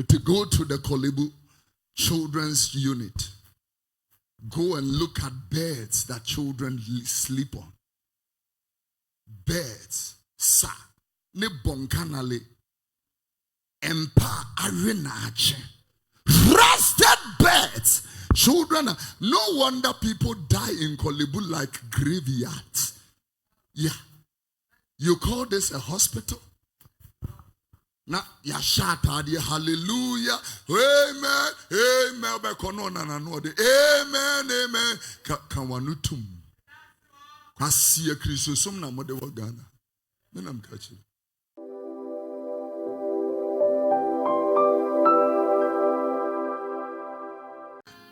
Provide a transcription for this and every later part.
to go to the Kolebu children's unit. Go and look at beds that children sleep on. Beds, sa, ne bonkanale, empa arenache, rested beds. Children, no wonder people die in Kolebu like graveyards. Yeah, you call this a hospital? Na ya shout hallelujah, amen, amen, amen, amen. Kawanutum. Asiya Kristo som na mode wa Ghana. Menam kachi.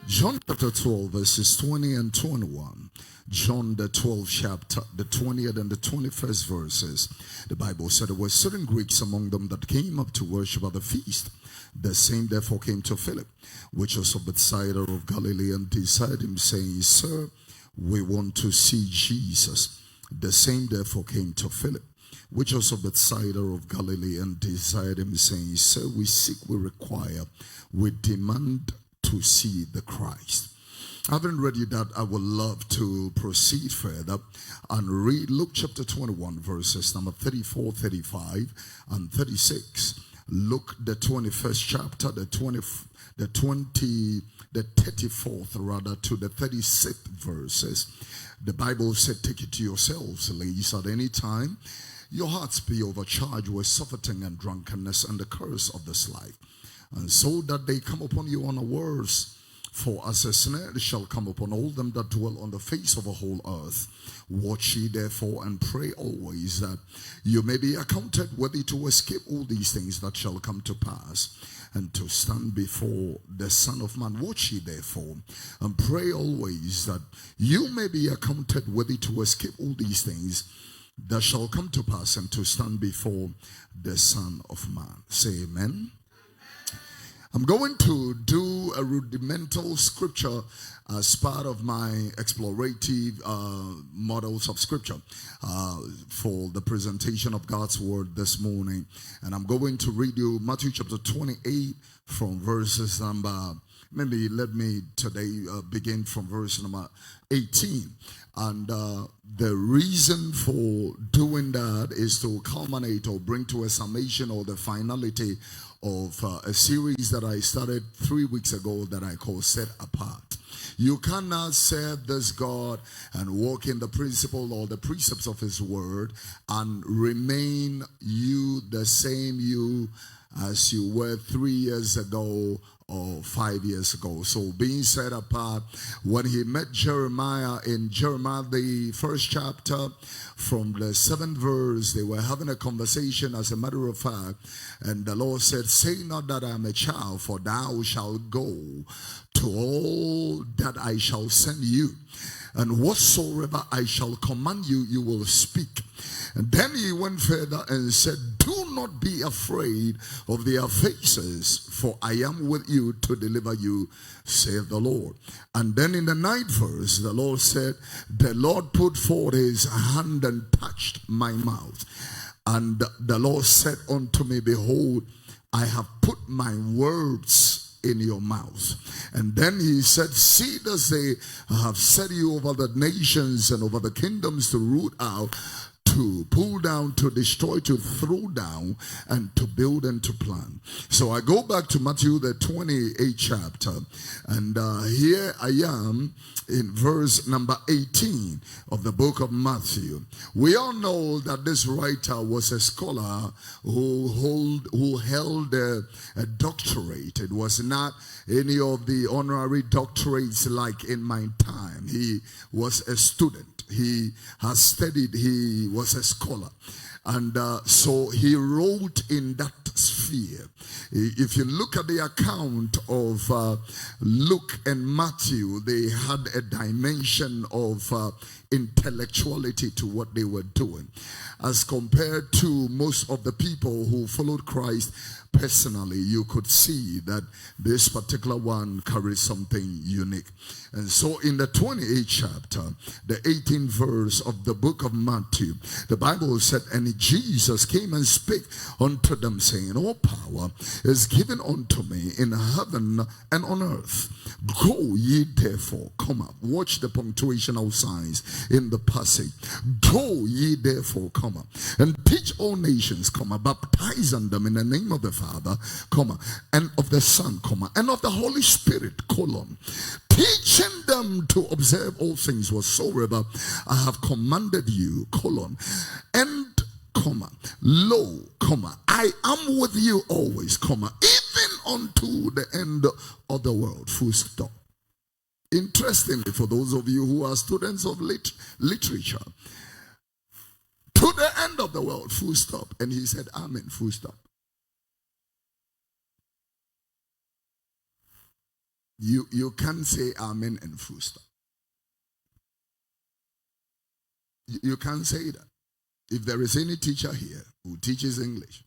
John chapter 12 verses 20 and 21. John the 12th chapter, the 20th and the 21st verses. The Bible said there were certain Greeks among them that came up to worship at the feast. The same therefore came to Philip, which was of Bethsaida of Galilee, and desired him, saying, Sir, we want to see Jesus. The same therefore came to Philip, which was of Bethsaida of Galilee, and desired him, saying, Sir, we seek, we require, we demand to see the Christ. Having read you that, I would love to proceed further and read Luke chapter 21 verses number 34, 35 and 36. Luke the 21st chapter, the 34th rather to the 36th verses. The Bible said, take it to yourselves, ladies, at any time your hearts be overcharged with surfeiting and drunkenness and the curse of this life, and so that they come upon you unawares. For as a snare shall come upon all them that dwell on the face of the whole earth. Watch ye therefore and pray always, that you may be accounted worthy to escape all these things that shall come to pass, and to stand before the Son of Man. Watch ye therefore and pray always, that you may be accounted worthy to escape all these things that shall come to pass, and to stand before the Son of Man. Say amen. I'm going to do a rudimental scripture as part of my explorative models of scripture for the presentation of God's word this morning. And I'm going to read you Matthew chapter 28 from verses number, maybe let me today begin from verse number 18. And the reason for doing that is to culminate or bring to a summation or the finality of a series that I started 3 weeks ago that I call Set Apart. You cannot serve this God and walk in the principle or the precepts of his word and remain you the same you as you were 3 years ago or 5 years ago. So being set apart, when he met Jeremiah in Jeremiah the first chapter from the 7th verse, they were having a conversation as a matter of fact, and the Lord said, say not that I am a child, for thou shalt go to all that I shall send you, and whatsoever I shall command you, you will speak. And then he went further and said, do not be afraid of their faces, for I am with you to deliver you, saith the Lord. And then in the 9th verse, the Lord said, the Lord put forth his hand and touched my mouth. And the Lord said unto me, behold, I have put my words in your mouth. And then he said, see that they have set you over the nations and over the kingdoms to root out, to pull down, to destroy, to throw down, and to build and to plant. So I go back to Matthew the 28th chapter, and here I am in verse number 18 of the book of Matthew. We all know that this writer was a scholar who held a doctorate. It was not any of the honorary doctorates like in my time. He was a student. He has studied. He was a scholar. And so he wrote in that sphere. If you look at the account of Luke and Matthew, they had a dimension of intellectuality to what they were doing, as compared to most of the people who followed Christ personally. You could see that this particular one carries something unique. And so in the 28th chapter, the 18th verse of the book of Matthew, the Bible said, and Jesus came and spake unto them, saying, all power is given unto me in heaven and on earth. Go ye therefore, watch the punctuational signs in the passage. Go ye therefore, and teach all nations, baptizing them in the name of the Father, and of the Son, and of the Holy Spirit, teaching them to observe all things whatsoever I have commanded you, and lo, I am with you always, even unto the end of the world, full stop. Interestingly, for those of you who are students of literature, to the end of the world, full stop. And he said, amen, full stop. You can't say amen and full stop. You can't say that. If there is any teacher here who teaches English,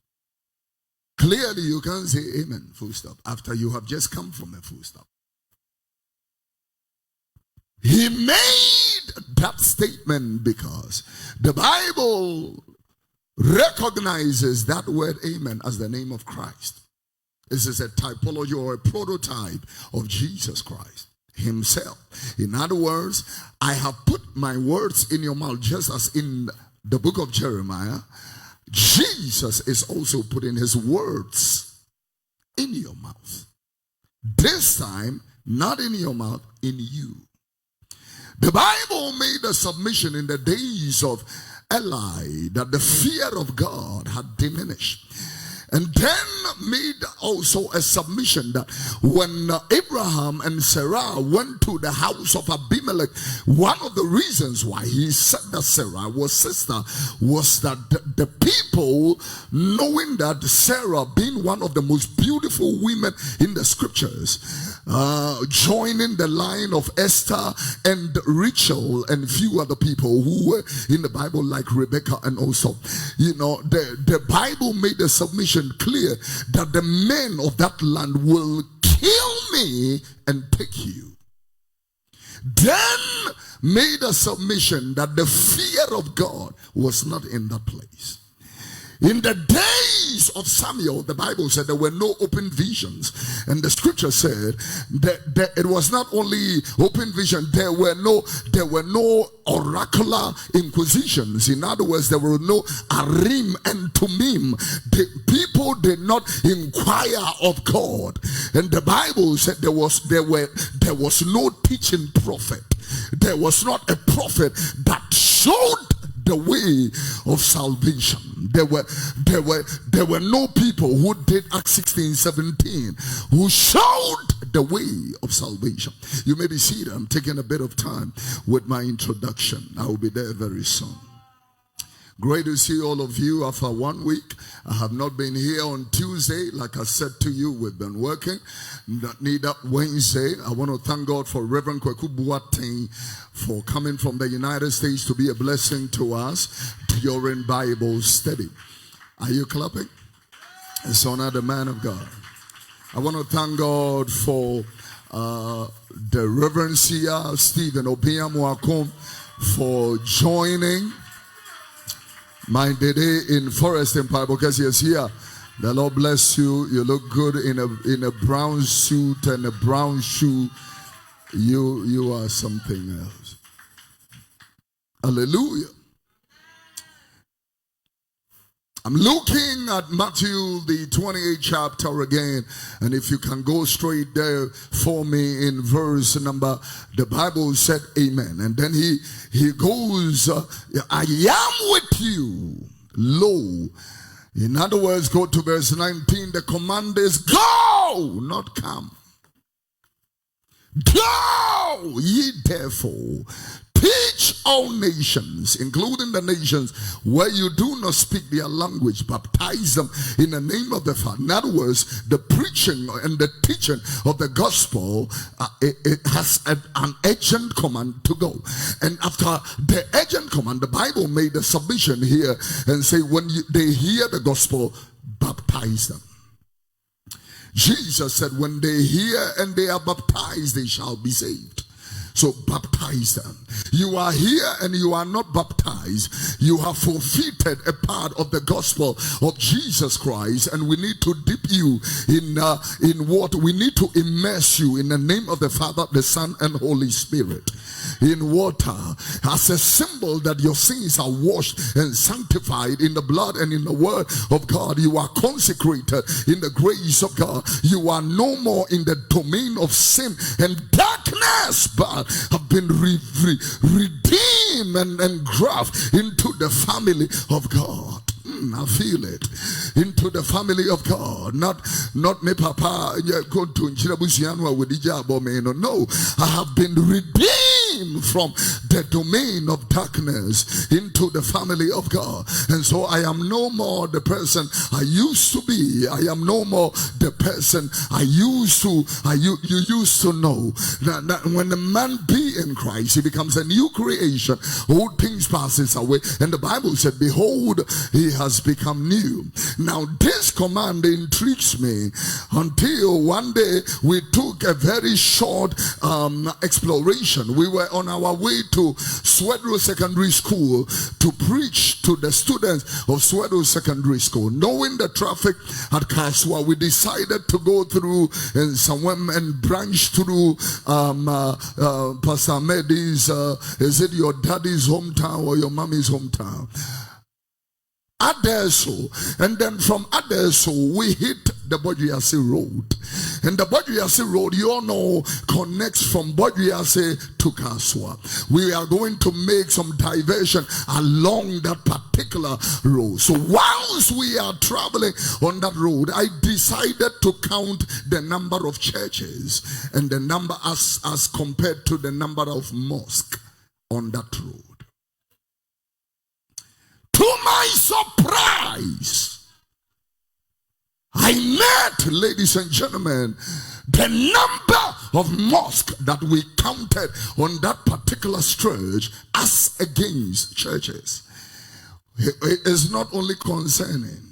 clearly you can't say amen, full stop, after you have just come from a full stop. He made that statement because the Bible recognizes that word amen as the name of Christ. This is a typology or a prototype of Jesus Christ himself. In other words, I have put my words in your mouth, just as in the book of Jeremiah, Jesus is also putting his words in your mouth. This time, not in your mouth, in you. The Bible made a submission in the days of Eli that the fear of God had diminished. And then made also a submission that when Abraham and Sarah went to the house of Abimelech, one of the reasons why he said that Sarah was sister was that the people, knowing that Sarah, being one of the most beautiful women in the scriptures, joining the line of Esther and Rachel and few other people who were in the Bible like Rebecca, and also, the Bible made a submission clear that the men of that land will kill me and take you. Then made a submission that the fear of God was not in that place. In the days of Samuel, the Bible said there were no open visions. And the scripture said that it was not only open vision, there were no oracular inquisitions. In other words, there were no Arim and Tumim. The people did not inquire of God. And the Bible said there was no teaching prophet. There was not a prophet that showed the way of salvation. There were no people who did Acts 16:17 who showed the way of salvation. You may be seated. I'm taking a bit of time with my introduction. I will be there very soon. Great to see all of you after 1 week. I have not been here on Tuesday. Like I said to you, we've been working. Neither Wednesday. I want to thank God for Reverend Kwaku Boateng for coming from the United States to be a blessing to us during Bible study. Are you clapping? It's honor the man of God. I want to thank God for the Reverend Sia Stephen Obiamuakom for joining my day in Forest Empire, because he is here. The Lord bless you. You look good in a brown suit and a brown shoe. You are something else. Hallelujah. I'm looking at Matthew, the 28th chapter again. And if you can go straight there for me in verse number, the Bible said amen. And then he goes, I am with you, lo. In other words, go to verse 19. The command is go, not come. Go ye therefore, teach all nations, including the nations where you do not speak their language, baptize them in the name of the Father. In other words, the preaching and the teaching of the gospel, it has an urgent command to go. And after the urgent command, the Bible made a submission here and say, when they hear the gospel, baptize them. Jesus said, when they hear and they are baptized, they shall be saved. So baptize them. You are here and you are not baptized. You have forfeited a part of the gospel of Jesus Christ, and we need to dip you in water. We need to immerse you in the name of the Father, the Son, and Holy Spirit in water as a symbol that your sins are washed and sanctified in the blood and in the word of God. You are consecrated in the grace of God. You are no more in the domain of sin and darkness, but have been redeemed and grafted into the family of God. I feel it. Into the family of God. Not me papa go to Nchirabusianwa with the no, I have been redeemed from the domain of darkness into the family of God. And so I am no more the person I used to be. I am no more the person you used to know. That when a man be in Christ, he becomes a new creation. Old things passes away. And the Bible said, behold, he has become new. Now this command intrigues me until one day we took a very short exploration. We were on our way to Swedro Secondary School to preach to the students of Swedro Secondary School. Knowing the traffic at Kaswa, we decided to go through and somewhere and branch through Pastor Medi's is it your daddy's hometown or your mommy's hometown? Adesso, and then from Adesso we hit the Bojuase Road, and the Bojuase Road, you all know, connects from Bojuase to Kaswa. We are going to make some diversion along that particular road. So whilst we are traveling on that road, I decided to count the number of churches and the number as compared to the number of mosques on that road. To my surprise, I met, ladies and gentlemen, the number of mosques that we counted on that particular stretch as against churches. It is not only concerning.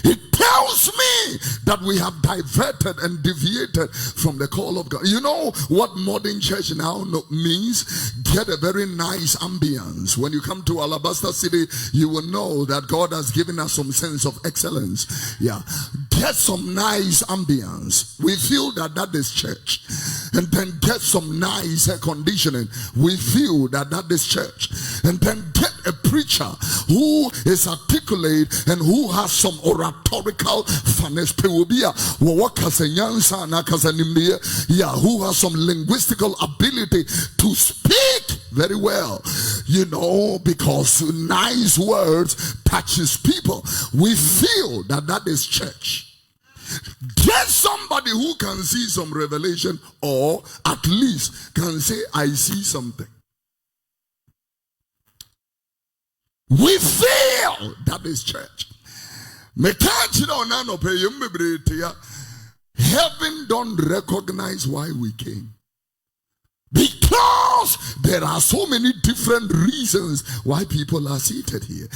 It tells me that we have diverted and deviated from the call of God. You know what modern church now means? Get a very nice ambience. When you come to Alabaster City, you will know that God has given us some sense of excellence. Yeah. Get some nice ambience. We feel that is church. And then get some nice air conditioning. We feel that is church. And then get a preacher who is articulate and who has some oratorical finesse, who has some linguistical ability to speak very well, you know, because nice words touches people. We feel that is church. Get somebody who can see some revelation, or at least can say, I see something. We feel that is church. Heaven don't recognize why we came, because there are so many different reasons why people are seated here.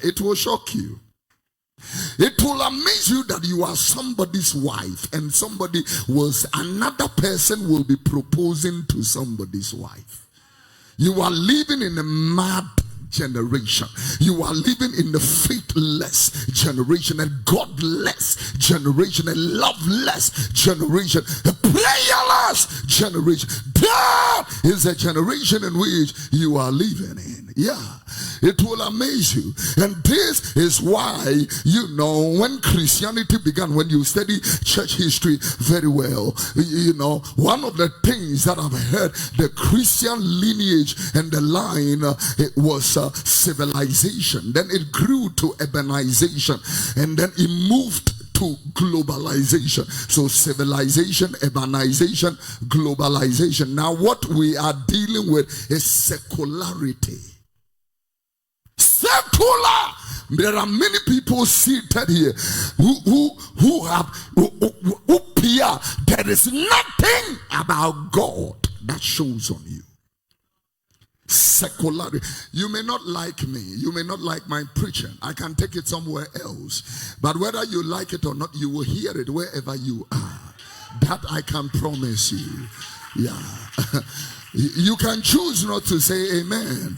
It will shock you. It will amaze you that you are somebody's wife, and another person will be proposing to somebody's wife. You are living in a mad generation. You are living in the faithless generation, a godless generation, a loveless generation, a prayerless generation. That is a generation in which you are living in. Yeah, it will amaze you. And this is why, you know, when Christianity began, when you study church history very well, you know, one of the things that I've heard, the Christian lineage and the line, it was civilization. Then it grew to urbanization, and then it moved to globalization. So civilization, urbanization, globalization. Now what we are dealing with is secularity. Secular. There are many people seated here who appear there is nothing about God that shows on you. Secularity. You may not like me, you may not like my preaching. I can take it somewhere else, but whether you like it or not, you will hear it wherever you are. That I can promise you. Yeah. You can choose not to say amen.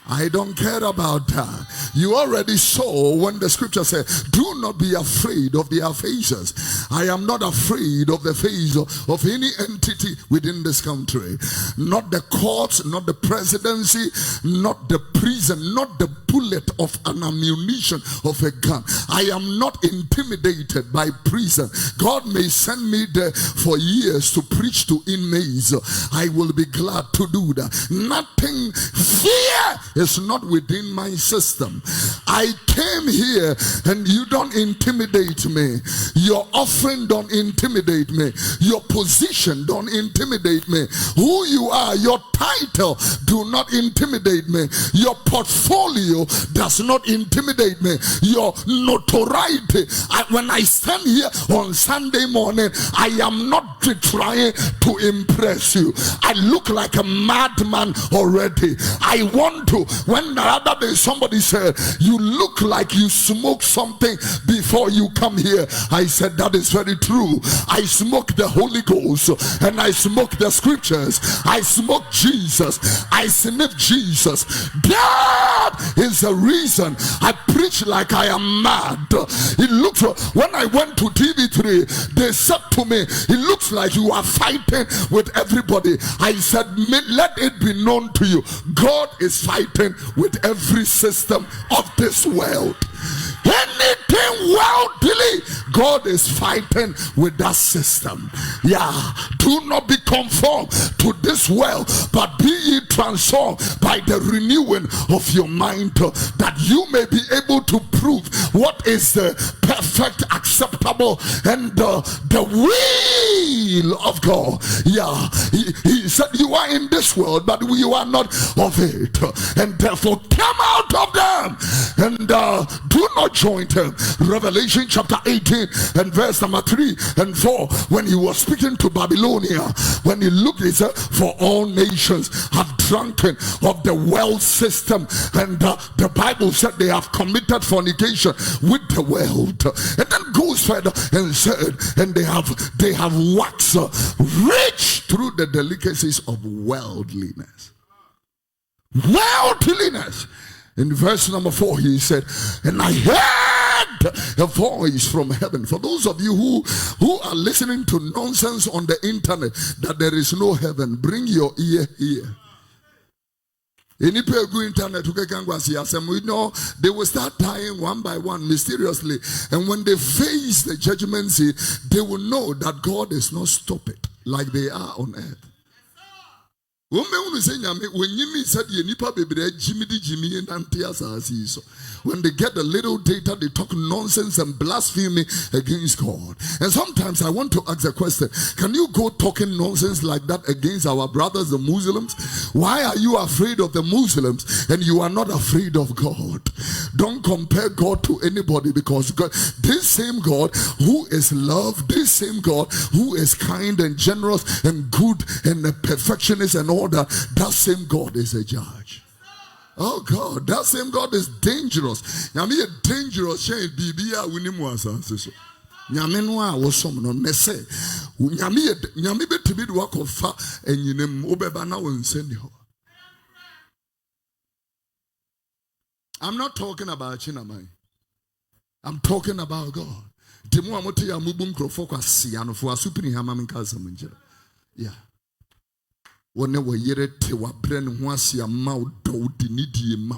I don't care about that. You already saw when the scripture said, do not be afraid of their faces. I am not afraid of the face of any entity within this country. Not the courts, not the presidency, not the prison, not the bullet of an ammunition of a gun. I am not intimidated by prison. God may send me there for years to preach to inmates. I will be glad to do that. Nothing, fear is not within my system. I came here and you don't intimidate me. Your offering don't intimidate me. Your position don't intimidate me. Who you are, your title do not intimidate me. Your portfolio does not intimidate me. Your notoriety. When I stand here on Sunday morning, I am not trying to impress you. I look like a madman already. I want to. When the other day somebody said, you look like you smoke something before you come here, I said that is very true. I smoke the Holy Ghost and I smoke the scriptures. I smoke Jesus. I sniff Jesus. That is the reason I preach like I am mad. It looks, when I went to TV3, they said to me, it looks like you are fighting with everybody. I said, let it be known to you, God is fighting with every system of this world. Anything worldly, God is fighting with that system. Yeah, do not be conformed to this world, but be ye transformed by the renewing of your mind, that you may be able to prove what is the perfect, acceptable, and the will of God. Yeah, he said, you are in this world, but you are not of it, and therefore come out of them and do not join them. Revelation chapter 18 and verse number 3 and 4, when he was speaking to Babylonia, when he looked, he said, for all nations have drunken of the world system, and the Bible said they have committed fornication with the world. And then goes further and said, and they have waxed rich through the delicacies of worldliness. Worldliness. In verse number 4, he said, and I heard a voice from heaven. For those of you who are listening to nonsense on the internet that there is no heaven, bring your ear here. Any people go internet to NKWASEA, we know they will start dying one by one mysteriously, and when they face the judgment seat, they will know that God is not stupid like they are on earth. When they get the little data, they talk nonsense and blasphemy against God. And sometimes I want to ask a question: can you go talking nonsense like that against our brothers, the Muslims? Why are you afraid of the Muslims and you are not afraid of God? Don't compare God to anybody, because God, this same God who is love, this same God who is kind and generous and good and a perfectionist and all that same God is a judge. Oh God, that same God is dangerous. Nyame is dangerous. Bibia winimu Nyame no a wo som no ne se nyame betimi de wakofa enyinem obeba na wonsani ho. I'm not talking about Chinamai. I'm talking about God. Demo amote ya mubum krofo kwa siano fo asupini hama minkaza menjira. Yeah. Wone wo yere te wa bre ne ho asia ma do di nidie ma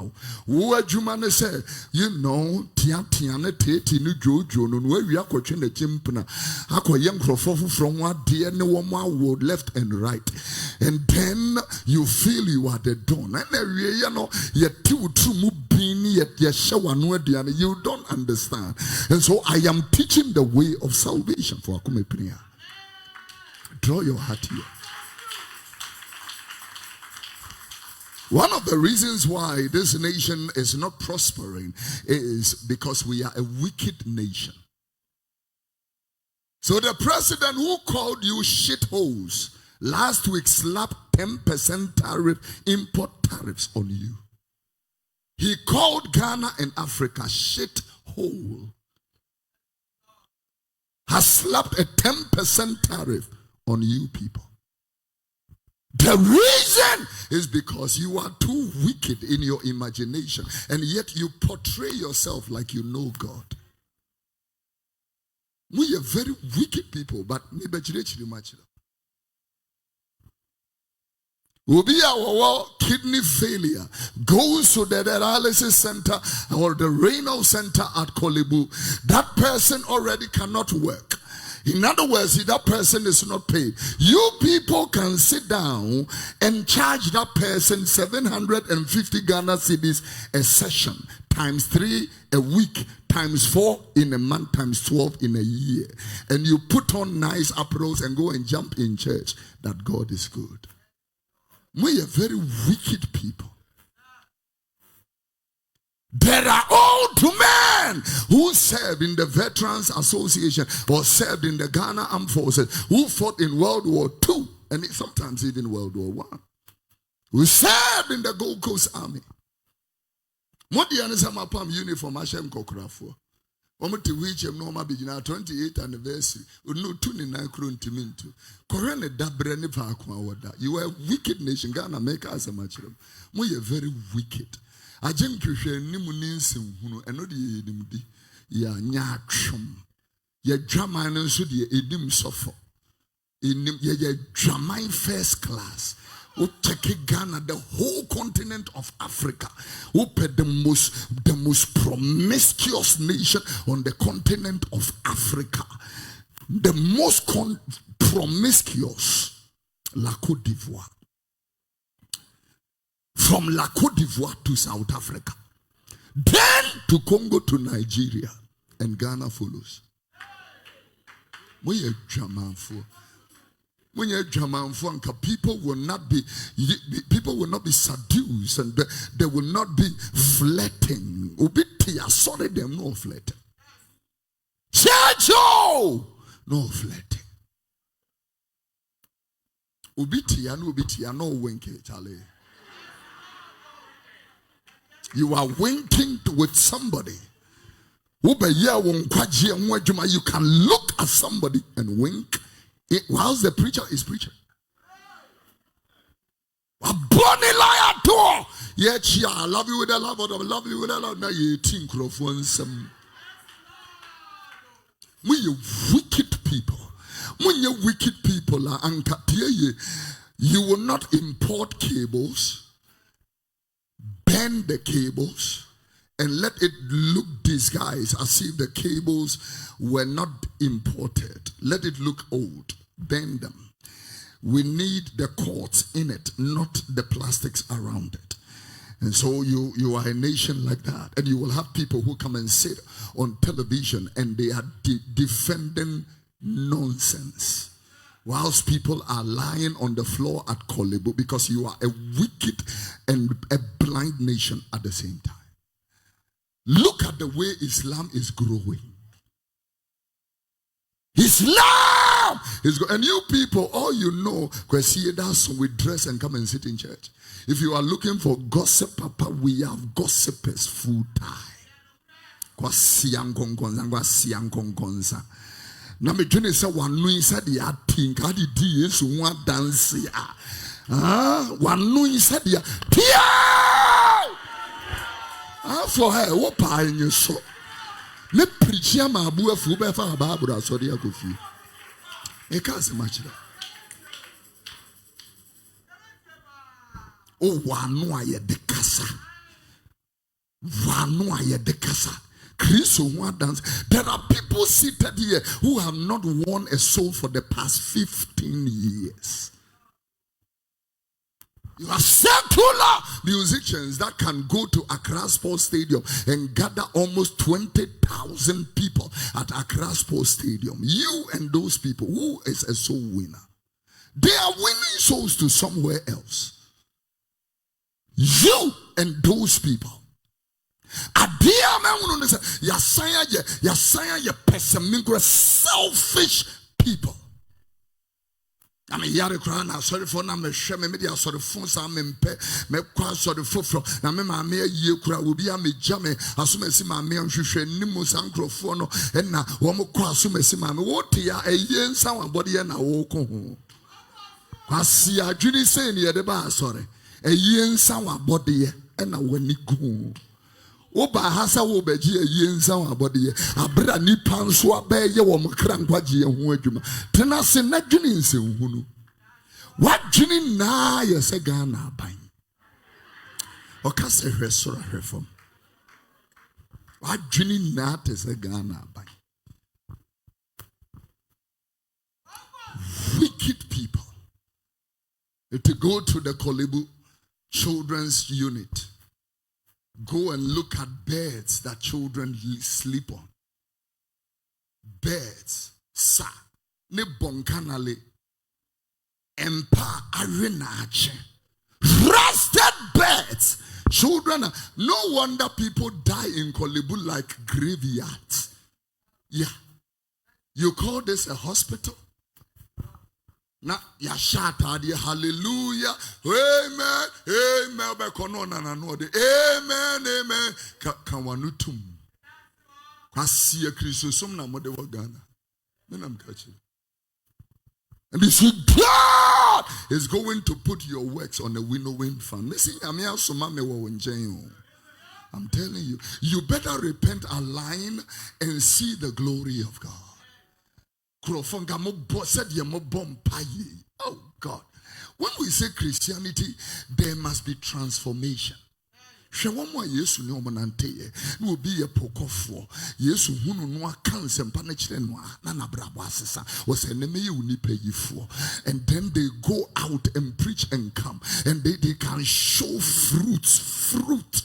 wo adwuma ne se, you know, tia ne tete ne jojo no no awia akotwe na chimpna akoye nkrofo foforo ho ade ne wo ma wo left and right, and then you feel you are the dawn, and awie ye no ye ti utru mu bin You don't understand. And so I am teaching the way of salvation for Akume Priya. Draw your heart here. One of the reasons why this nation is not prospering is because we are a wicked nation. So the president who called you shitholes last week slapped 10% tariff, import tariffs on you. He called Ghana and Africa shithole. Has slapped a 10% tariff on you people. The reason is because you are too wicked in your imagination, and yet you portray yourself like you know God. We are very wicked people, but Ubi our kidney failure goes to the dialysis center or the renal center at Kolebu. That person already cannot work. In other words, if that person is not paid, you people can sit down and charge that person 750 Ghana cedis a session, times 3 a week, times 4 in a month, times 12 in a year. And you put on nice apparels and go and jump in church that God is good. We are very wicked people. There are old men who served in the Veterans Association or served in the Ghana Armed Forces, who fought in World War II and sometimes even World War I. Who served in the Gold Coast Army. What do you understand? Uniform Hashem Kokrafo. To which I'm no 28th anniversary. No 29 kron timinto. Korene dabrene pa akwa. You are a wicked nation. Ghana make us a match. We are very wicked. I think you share Nimunin who and not the Edimdi. Ya nyachum. Ya drama and so the Edim suffer. In ya drama first class. Who take Ghana, the whole continent of Africa. Who put the most promiscuous nation on the continent of Africa. The most promiscuous, La Côte d'Ivoire. From La Côte d'Ivoire to South Africa. Then to Congo to Nigeria. And Ghana follows. We are German for. When you're German for, people will not be seduced, and they will not be flirting. Sorry, them no flirting. Chacho, no flirting. Ubitia no winking, Charlie. You are winking with somebody. You can look at somebody and wink whilst the preacher is preaching. A bunny liar door. Yet I love you with a love, I love you with a love. Now you think of one some. We are wicked people. When you wicked people are you will not import cables. Bend the cables and let it look disguised as if the cables were not imported. Let it look old. Bend them. We need the cords in it, not the plastics around it. And so you are a nation like that, and you will have people who come and sit on television and they are defending nonsense, whilst people are lying on the floor at Kolebu, because you are a wicked and a blind nation at the same time. Look at the way Islam is growing. Islam is growing. And you people, all you know, that's we dress and come and sit in church. If you are looking for gossip, Papa, we have gossipers full time. Na me dwene se wanu insa de atinka de di Yesu ho adanse wanu insa de tia for her wo pa enye so me preach ma abu afu be fa Bible asori akofi e ka se machira o wanu aye de kasa there are people seated here who have not won a soul for the past 15 years. You are secular musicians that can go to Accra Sports Stadium and gather almost 20,000 people at Accra Sports Stadium. You and those people, who is a soul winner? They are winning souls to somewhere else. You and those people. Selfish people. I mean, yare krana sorry for na me hwe me dia sorry fun sa me mpe me kwa sorry foforo na me ma me ayi kura obi a me gya me asomasi ma me nhwehwe nimu sankrofo no na wo mo kwa asomasi ma me wo te ya ayi nsa wabode ye na wo ko ho kwasi adwini sei ne ye de ba sorry ayi nsa wabode ye na wani gu Oba hasa wo beji ye nsa wabode ye abra nipa nso abaye wo mkra nkwaje ye ho adwuma tena se na dwene nse hunu wadwene na ye se Ghana aban o ka se hwesora hwefom wadwene na te se Ghana aban wicked people. To go to the Kolebu children's unit, go and look at beds that children sleep on. Beds, sa, ne bonkanale, empa arenache, rusted beds. Children, no wonder people die in Kolebu like graveyards. Yeah, you call this a hospital? Na ya shata di hallelujah amen amen be kono na no de amen amen kan wanutum kwasi e kristosom na mo de wo Ghana menam kachi. And you see, God is going to put your works on a winnowing fan. I'm telling you, you better repent, align, and see the glory of God. Oh God. When we say Christianity, there must be transformation. Yesu ni omonante no be a pokofo Yesu hunu no aka nsempa na kire no na nabrabo asesa was eneme ye unipa yifo, and then they go out and preach and come and they can show fruit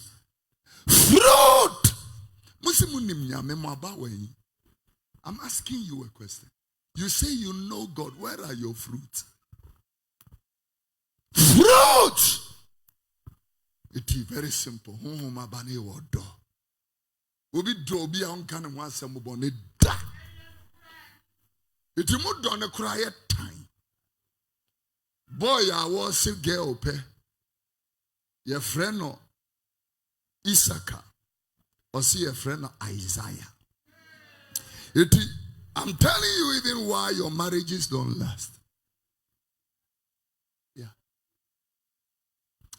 musimunim nyame mo aba wan. I'm asking you a question. You say you know God, where are your fruit? It is very simple. It is more than a quiet time. Boy, I was a girl, your friend no Isaka, or see your friend no Isaiah. I'm telling you even why your marriages don't last.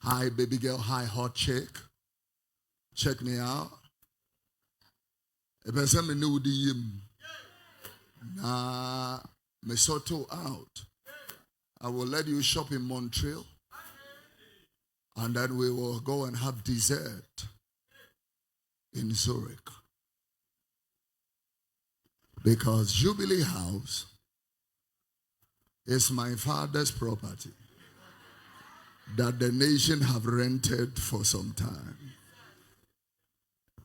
Hi, baby girl. Hi, hot chick. Check me out. If I say me know the yim, nah, me sorto out. I will let you shop in Montreal, and then we will go and have dessert in Zurich. Because Jubilee House is my father's property that the nation have rented for some time.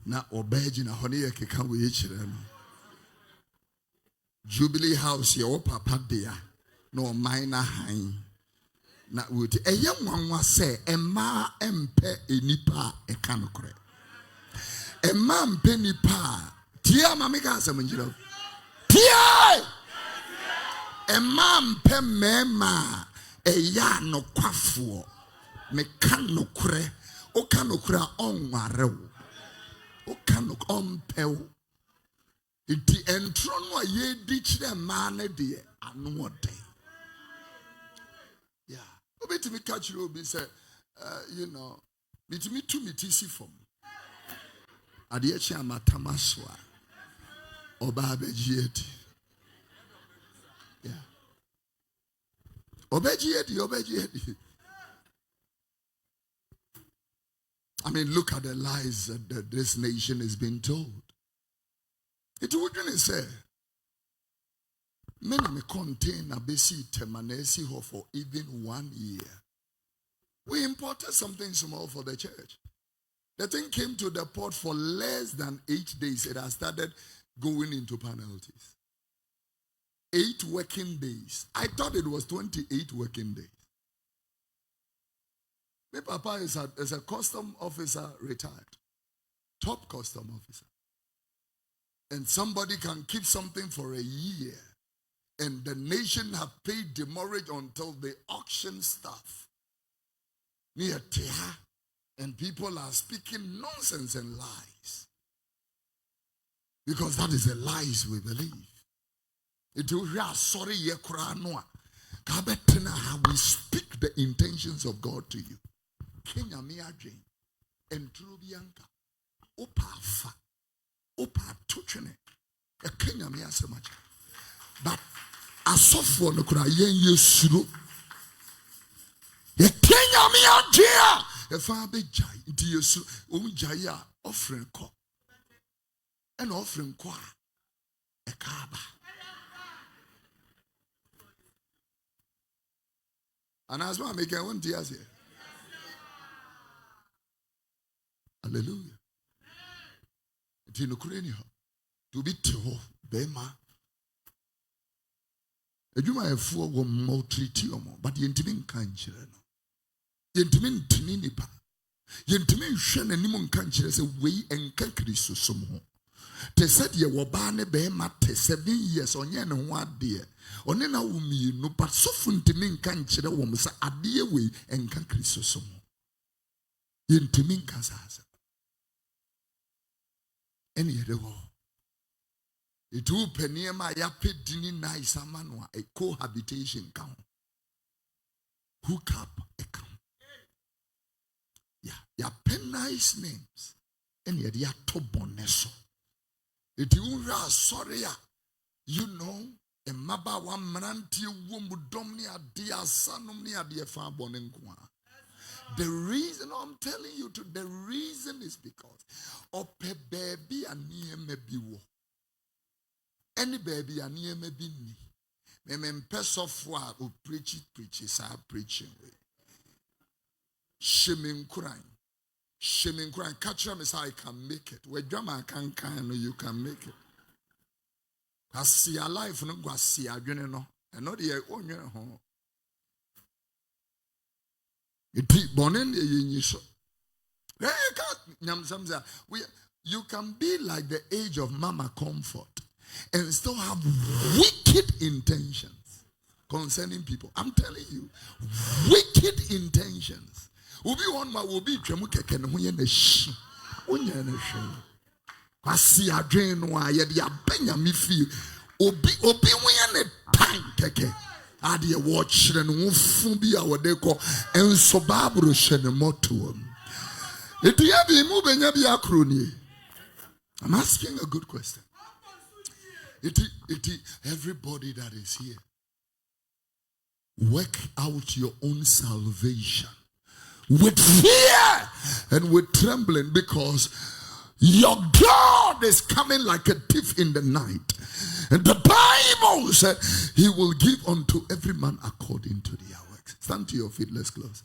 Na obeji na honi keka we chire no. Jubilee House ye o papa dia no minor han. Na wote eye nwanwa se emma empe enipa eka nokre. Emma empe nipa tia mamika asem njira. Tia! Emma empe mema eya no kwafo me kano kure o kano kura onware o kano ompew iti entro no ye di kire ma na de anu ode. Yeah, obeti me catch you obi say you know bitimi to me tisi form ade echi amatama so a oba abejieti. Yeah, obejieti. I mean, look at the lies that this nation is being told. It wouldn't say, many may contain a basic temanesi for even 1 year. We imported something small for the church. The thing came to the port for less than 8 days. It has started going into penalties. 8 working days. I thought it was 28 working days. My papa is a custom officer retired. Top custom officer. And somebody can keep something for a year. And the nation have paid demurrage until the auction stuff. Near Tia. And people are speaking nonsense and lies. Because that is the lies we believe. It will be sorry ye kranoa. Kabetena how we speak the intentions of God to you. Kenya miaje entrubianka opa fa opa tuchene e Kenya mi asemacha. But asofo no kura yen yesuro e Kenya miaje e fa be jai nti yesu o jai a offering ko and offering ko e kaaba. And as well make one tears here. Hallelujah. It's in Ukraine. To be to Bema. You might have 4 maltreat you, but the intimate country. The intimate Tininipa. The intimate Shan and Nimon country as a way and country so somehow. Te said ye were bane Bema 7 years on yan and 1 dear. On an umi no, but so fun to mean country that woman say a dear way and country so somehow. The intimate Kazas. Any other war. It will penny my yapid dini nice amanwa a cohabitation count. Hook up a count. Yeah, pen nice names. And yet ya toboneso. It will sorry, you know, a maba one mananti womb domnia dia sanumnia dia far bonenkwa. The reason I'm telling you the reason is because ope baby and near maybe wo. Any baby and near maybe me. Me person of who preach are preaching with. Shaming crying. Catch them as I can make it. Where drama can you can make it. I see a life no NKWASEA, you know. And not the own home. You can be like the age of Mama Comfort and still have wicked intentions concerning people. I'm telling you, wicked intentions. Ubi one ma will be Tremuke and Huyenesh. I see a drain why ya benya me feel. Obi when time keke. Adi watch and won't be our deco and so Barbara Shenemotuum. It be moving crony. I'm asking a good question. Everybody that is here, work out your own salvation with fear and with trembling, because your God is coming like a thief in the night. And the Bible said he will give unto every man according to their works. Stand to your feet, let's close.